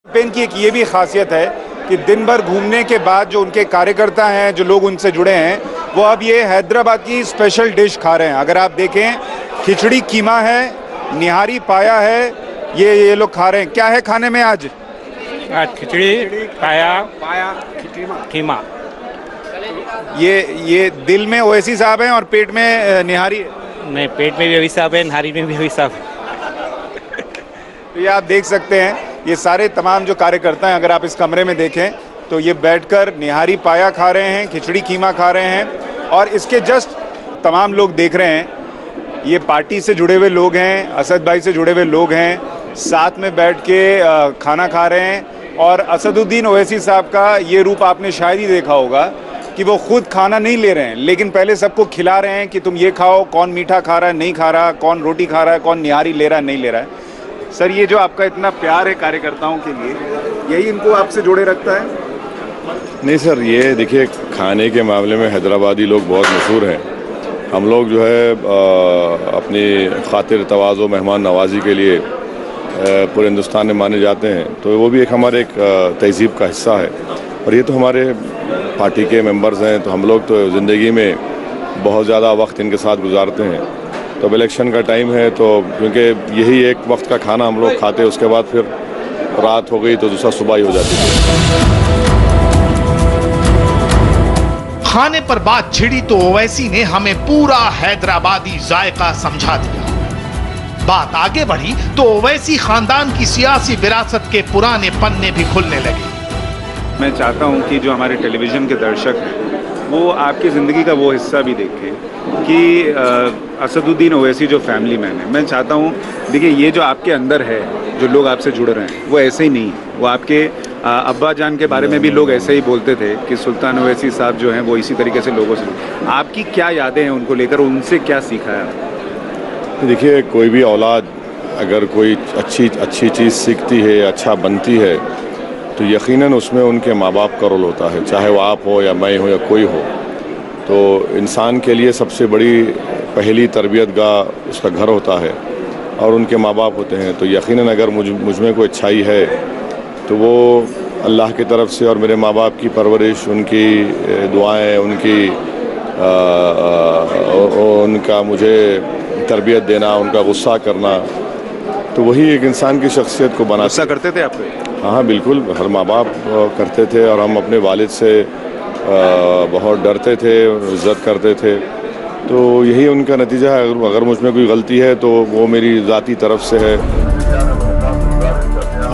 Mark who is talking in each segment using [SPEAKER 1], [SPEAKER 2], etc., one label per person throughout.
[SPEAKER 1] Campaign की एक ये भी खासियत है कि दिन भर घूमने के बाद जो उनके कार्यकर्ता हैं, जो लोग उनसे जुड़े हैं, वो अब ये हैदराबाद की स्पेशल डिश खा रहे हैं। अगर आप देखें, खिचड़ी कीमा है, निहारी पाया है, ये लोग खा रहे हैं। क्या है खाने में आज?
[SPEAKER 2] खिचड़ी पाया कीमा।
[SPEAKER 1] ये दिल में ओवैसी साहब हैं और पेट में निहारी है।
[SPEAKER 2] नहीं, पेट में भी वही साहब है, नारी में भी वही साहब है।
[SPEAKER 1] तो ये आप देख सकते हैं, ये सारे तमाम जो कार्यकर्ता हैं, अगर आप इस कमरे में देखें तो ये बैठकर निहारी पाया खा रहे हैं, खिचड़ी कीमा खा रहे हैं। और इसके जस्ट तमाम लोग देख रहे हैं, ये पार्टी से जुड़े हुए लोग हैं, असद भाई से जुड़े हुए लोग हैं, साथ में बैठ के खाना खा रहे हैं। और असदुद्दीन ओवैसी साहब का ये रूप आपने शायद ही देखा होगा कि वो खुद खाना नहीं ले रहे हैं, लेकिन पहले सबको खिला रहे हैं कि तुम ये खाओ, कौन मीठा खा रहा है, नहीं खा रहा, कौन रोटी खा रहा है, कौन निहारी ले रहा है, नहीं ले रहा है। सर, ये जो आपका इतना प्यार है कार्यकर्ताओं के लिए, यही इनको आपसे जोड़े रखता है?
[SPEAKER 3] नहीं सर, ये देखिए, खाने के मामले में हैदराबादी लोग बहुत मशहूर हैं। हम लोग जो है अपनी खातिर तवाज़ो मेहमान नवाजी के लिए पूरे हिंदुस्तान में माने जाते हैं, तो वो भी एक हमारे एक तहज़ीब का हिस्सा है। और ये तो हमारे पार्टी के मेंबर्स हैं, तो हम लोग तो ज़िंदगी में बहुत ज़्यादा वक्त इनके साथ गुजारते हैं। तो अब इलेक्शन का टाइम है, तो क्योंकि यही एक वक्त का खाना हम लोग खाते हैं, उसके बाद फिर रात हो गई तो दूसरा सुबह ही हो जाती है।
[SPEAKER 4] खाने पर बात छिड़ी तो ओवैसी ने हमें पूरा हैदराबादी जायका समझा दिया। बात आगे बढ़ी तो ओवैसी खानदान की सियासी विरासत के पुराने पन्ने भी खुलने लगे।
[SPEAKER 1] मैं चाहता हूं कि जो हमारे टेलीविज़न के दर्शक हैं, वो आपकी ज़िंदगी का वो हिस्सा भी देखें कि असदुद्दीन ओवैसी जो फैमिली मैन है, मैं चाहता हूं, देखिए, ये जो आपके अंदर है, जो लोग आपसे जुड़ रहे हैं, वो ऐसे ही नहीं। वो आपके अब्बा जान के बारे में भी लोग ऐसे ही बोलते थे कि सुल्तान ओवैसी साहब जो हैं वो इसी तरीके से लोगों से। आपकी क्या यादें हैं उनको लेकर, उनसे क्या सीखा है?
[SPEAKER 3] देखिए, कोई भी औलाद अगर कोई अच्छी चीज़ सीखती है, अच्छा बनती है, तो यकीनन उसमें उनके माँ बाप का रोल होता है, चाहे वो आप हो या मैं हो या कोई हो। तो इंसान के लिए सबसे बड़ी पहली तरबियत गाह उसका घर होता है और उनके माँ बाप होते हैं। तो यकीनन अगर मुझ में कोई अच्छाई है तो वो अल्लाह की तरफ से, और मेरे माँ बाप की परवरिश, उनकी दुआएं, उनका मुझे तरबियत देना, उनका गुस्सा करना, तो वही एक इंसान की शख्सियत को बना।
[SPEAKER 1] गुस्सा करते थे आप पे?
[SPEAKER 3] हाँ बिल्कुल, हर माँ बाप करते थे, और हम अपने वालिद से बहुत डरते थे, इज़्ज़त करते थे। तो यही उनका नतीजा है। अगर मुझ में कोई गलती है तो वो मेरी ज़ाती तरफ से है।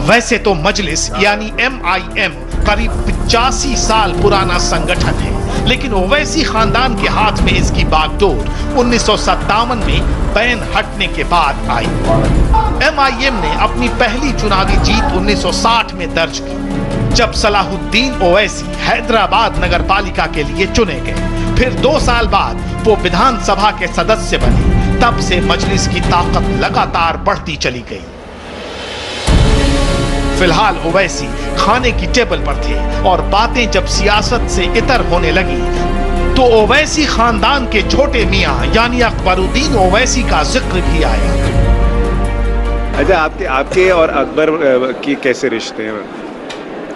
[SPEAKER 4] वैसे तो मजलिस यानी MIM करीब 85 साल पुराना संगठन है, लेकिन ओवैसी खानदान के हाथ में इसकी बागडोर 1957 में बैन हटने के बाद आई। MIM ने अपनी पहली चुनावी जीत 1960 में दर्ज की, जब सलाहुद्दीन ओवैसी हैदराबाद नगर पालिका के लिए चुने गए। फिर 2 साल बाद वो विधानसभा के सदस्य बने। तब से मजलिस की ताकत लगातार बढ़ती चली गई। फिलहाल ओवैसी खाने की टेबल पर थे, और बातें जब सियासत से इतर होने लगी तो ओवैसी खानदान के छोटे मियां यानी अकबरुद्दीन ओवैसी का जिक्र भी आया।
[SPEAKER 1] अच्छा, आपके और अकबर की कैसे रिश्ते हैं?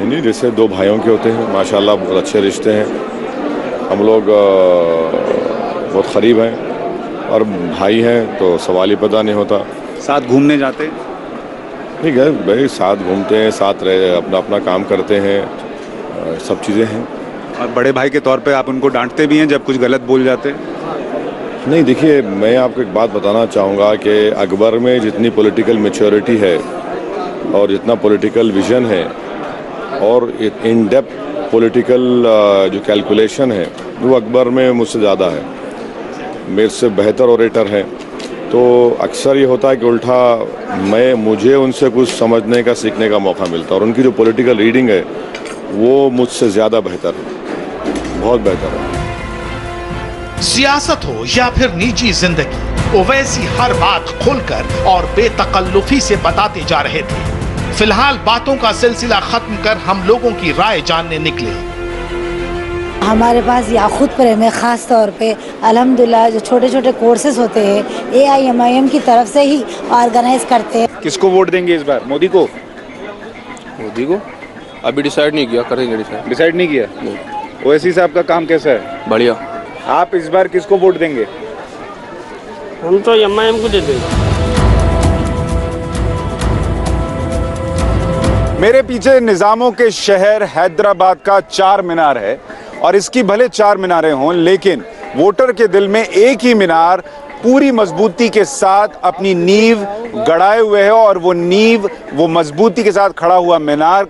[SPEAKER 3] नहीं, जैसे 2 भाइयों के होते हैं, माशाल्लाह बहुत अच्छे रिश्ते हैं। हम लोग बहुत करीब हैं, और भाई हैं तो सवाल ही पता नहीं होता।
[SPEAKER 1] साथ घूमने जाते?
[SPEAKER 3] ठीक है भाई, साथ घूमते हैं, साथ रह अपना काम करते हैं, सब चीज़ें हैं।
[SPEAKER 1] और बड़े भाई के तौर पे आप उनको डांटते भी हैं जब कुछ गलत बोल जाते हैं?
[SPEAKER 3] नहीं, देखिए, मैं आपको एक बात बताना चाहूँगा कि अकबर में जितनी पॉलिटिकल मैच्योरिटी है और जितना पॉलिटिकल विजन है और इन डेप्थ पॉलिटिकल जो कैलकुलेशन है, वो अकबर में मुझसे ज़्यादा है। मेरे से बेहतर ऑरेटर हैं। तो अक्सर ये होता है कि उल्टा मुझे उनसे कुछ समझने का, सीखने का मौका मिलता है, और उनकी जो पॉलिटिकल रीडिंग है वो मुझसे ज़्यादा बेहतर है, बहुत बेहतर है।
[SPEAKER 4] सियासत हो या फिर निजी जिंदगी, ओवैसी हर बात खुलकर और बेतकल्लुफी से बताते जा रहे थे। फिलहाल बातों का सिलसिला खत्म कर हम लोगों की राय जानने निकले।
[SPEAKER 5] हमारे पास याकूत प्रेम है, ख़ास तौर पे अल्हम्दुलिल्लाह जो छोटे छोटे कोर्सेज होते हैं AIMIM की तरफ से ही ऑर्गेनाइज करते हैं।
[SPEAKER 1] किसको वोट देंगे इस बार? मोदी को?
[SPEAKER 6] मोदी को अभी डिसाइड नहीं किया, करेंगे डिसाइड।
[SPEAKER 1] डिसाइड नहीं किया? ओवैसी साहब का काम कैसा है?
[SPEAKER 6] बढ़िया।
[SPEAKER 1] आप इस बार किसको वोट देंगे?
[SPEAKER 7] हम तो MIM को दे देंगे।
[SPEAKER 1] मेरे पीछे निजामों के शहर हैदराबाद का चार मीनार है और इसकी भले चार मीनारें हों, लेकिन वोटर के दिल में एक ही मीनार पूरी मजबूती के साथ अपनी नींव गड़ाए हुए है और वो नींव, वो मजबूती के साथ खड़ा हुआ मीनार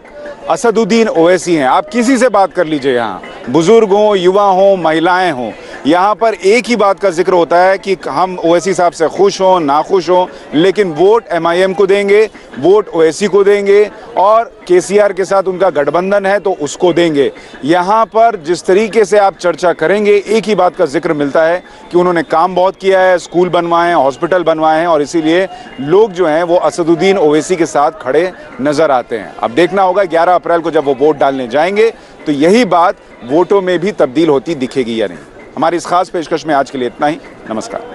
[SPEAKER 1] असदुद्दीन ओवैसी हैं। आप किसी से बात कर लीजिए, यहाँ बुजुर्ग हों, युवा हों, महिलाएं हों, यहाँ पर एक ही बात का जिक्र होता है कि हम ओवैसी साहब से खुश हों, नाखुश हों, लेकिन वोट MIM को देंगे, वोट ओवैसी को देंगे और KCR के साथ उनका गठबंधन है तो उसको देंगे। यहाँ पर जिस तरीके से आप चर्चा करेंगे, एक ही बात का जिक्र मिलता है कि उन्होंने काम बहुत किया है, स्कूल बनवाए हैं, हॉस्पिटल बनवाए हैं और इसीलिए लोग जो हैं वो असदुद्दीन ओवैसी के साथ खड़े नजर आते हैं। अब देखना होगा 11 अप्रैल को जब वो वोट डालने जाएंगे तो यही बात वोटों में भी तब्दील होती दिखेगी या नहीं। हमारी इस खास पेशकश में आज के लिए इतना ही। नमस्कार।